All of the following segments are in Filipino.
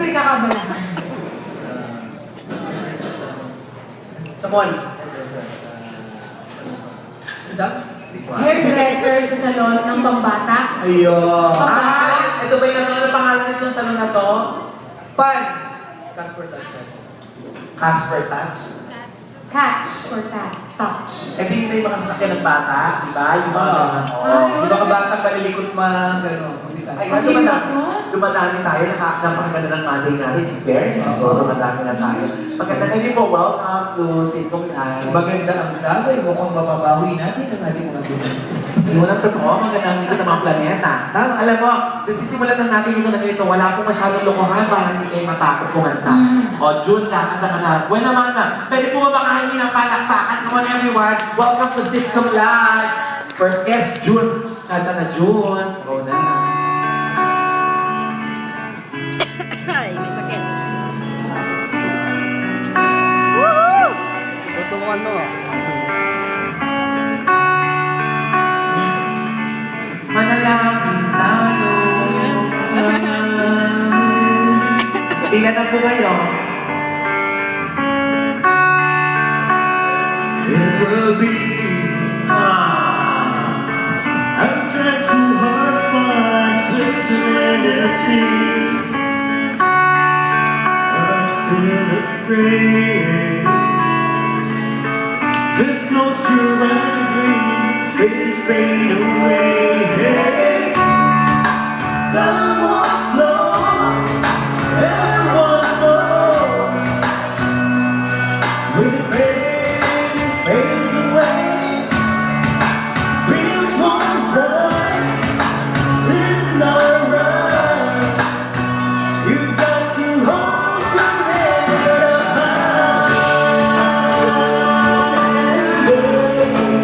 Ito'y kakabalahan. Sa mall. Hairdresser sa salon ng pambata. Ayun. Pambata. Ito ba yung ano pangalan nitong salon na to? Pan! Casper Touch. Casper Touch? Catch or touch. Ito yung may mga sasakyan ng bata, di ba? Yung mga yung mga batang malilikot gano'n. Ay, dumadami tayo. Napakaganda ng Monday natin. In fairness, so dumadami na tayo. Maganda kayo po, welcome to Sitcom Live. Maganda ang dami, mukhang mapabawi natin ang ating mga businesses. Yung walang totoo, magandang ikot ng mga planeta. Alam mo, nasisimulan na natin ito na ito. Wala pong masyadong lokohan para hindi kayo matakot kumanta. O, June lang, kanta ka na. Buwan naman na. Pwede po ba makahingi ng palakpakan? Come on everyone, welcome to Sitcom Live. First guest, June. Kanta na June. Go na. Ay, may sakit. Woohoo! Tutukan no. Manalangin tayo. Bilan na po kayo. It will be. I've tried so hard to find sweet serenity. I'm still afraid. This close to rise and fade away. Time won't flow, everyone knows. When the pain fades away, dreams won't die. This is not a rush. You've got to hold your head up high.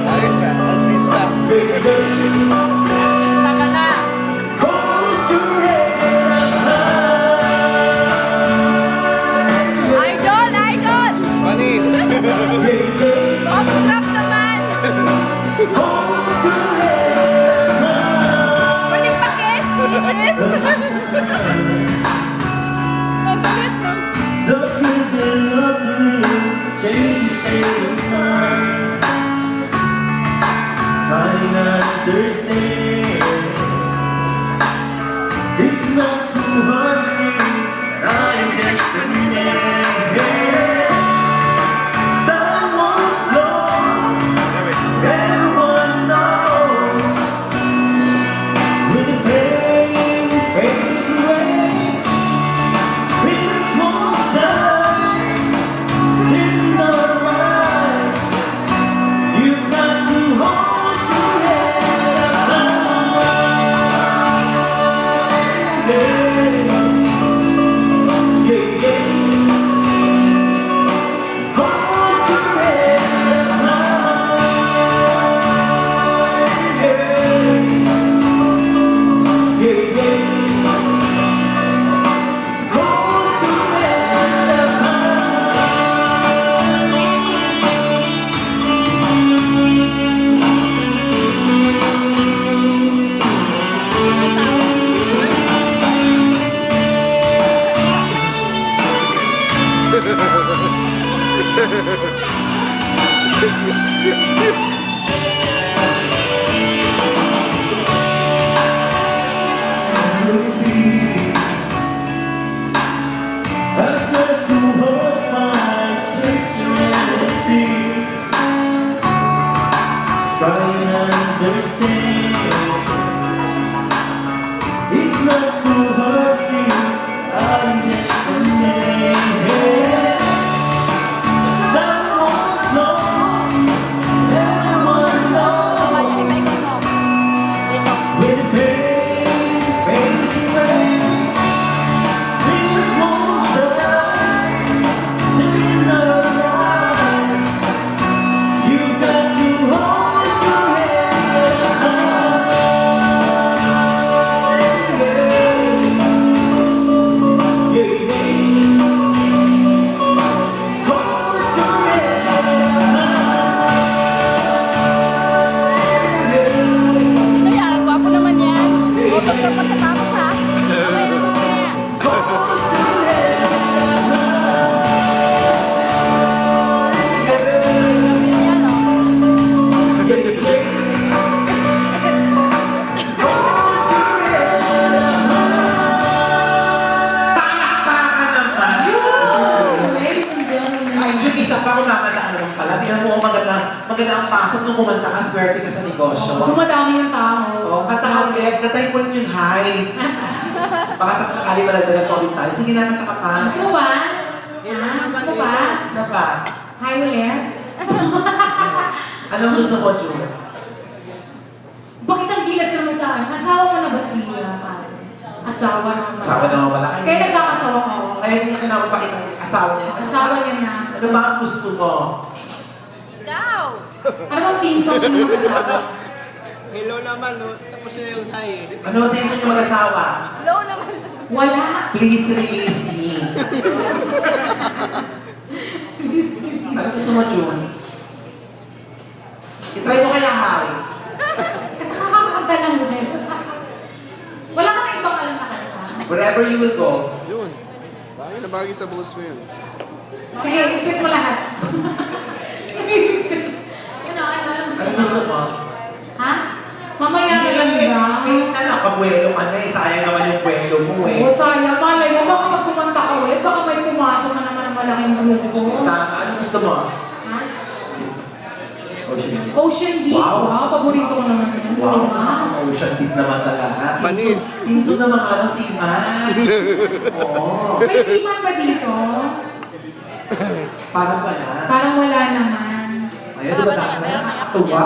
Ayos artista. Taka na. Hold your head up high. Idol, idol! Panis! Autograph naman! Hold your head up high. Pwede pa-kiss? Kiss? Nagalit no? Don't give it up to me. Change your state of mind. Trying to understand. It's not so hard to see that I'm just a man. Time won't flow. Everyone knows. When the pain fades away, dreams won't die. This is not a rise. You've got to hold your head up high. Yeah, yeah. Hold your head up high. Yeah, yeah. Hold your head up I've tried so hard to find sweet serenity. Trying to understand. It's not so hard to see. I'm just a man. Time won't flow. walang pasok nung kumanta ka, swerte ka sa negosyo. Dumadami yung tao. Oo, kanta ka ulit. Kantahin mo rin yung high. Baka sakali malagdagan ko ulit tayo. Sige na, kanta ka pa. Gusto mo ba? Gusto mo ba? Isa pa. Hi ulit. Anong gusto mo, June? Bakit ang gilas naman sa akin? Asawa mo na ba siya, Pat? Asawa naman. Asawa naman wala. Kaya nagkakasawa ko. Kaya hindi niya kailangan pakita ng asawa niya. Asawa niya na. Ano ba ang gusto mo? Ikaw! Ano bang team song ng mga asawa? Hello naman, no? Tapos na yung tayo. Ano ang gusto niyo mag-asawa? Low naman. Wala. Please release me. Please, please. Ano gusto mo, June? I-try mo kaya high. Nakakakanta lang din. Wala ka na ibang alam na kanta. Wherever you will go. Yun. Bagay na bagay sa boss mo yun. Sige, ipit mo lahat. Ano Ano gusto mo? Ha? Mamaya Hindi lang ba? Ngayon na lang, kabuelo ka na eh. Sayang naman yung buelo mo eh. Oo, sayang. Malay mo, baka pag kumanta ka ulit, baka may pumasok na naman ang malaking grupo. Tama, ano gusto mo? Ha? Ocean. Ocean Deep. Wow. Wow, paborito ko naman yun. Wow, Diba? ocean deep naman talaga. Panis. Piso na mga ano, siman. Oo. May siman ba dito? Parang wala. Parang wala naman. Ayan, diba nakakatuwa?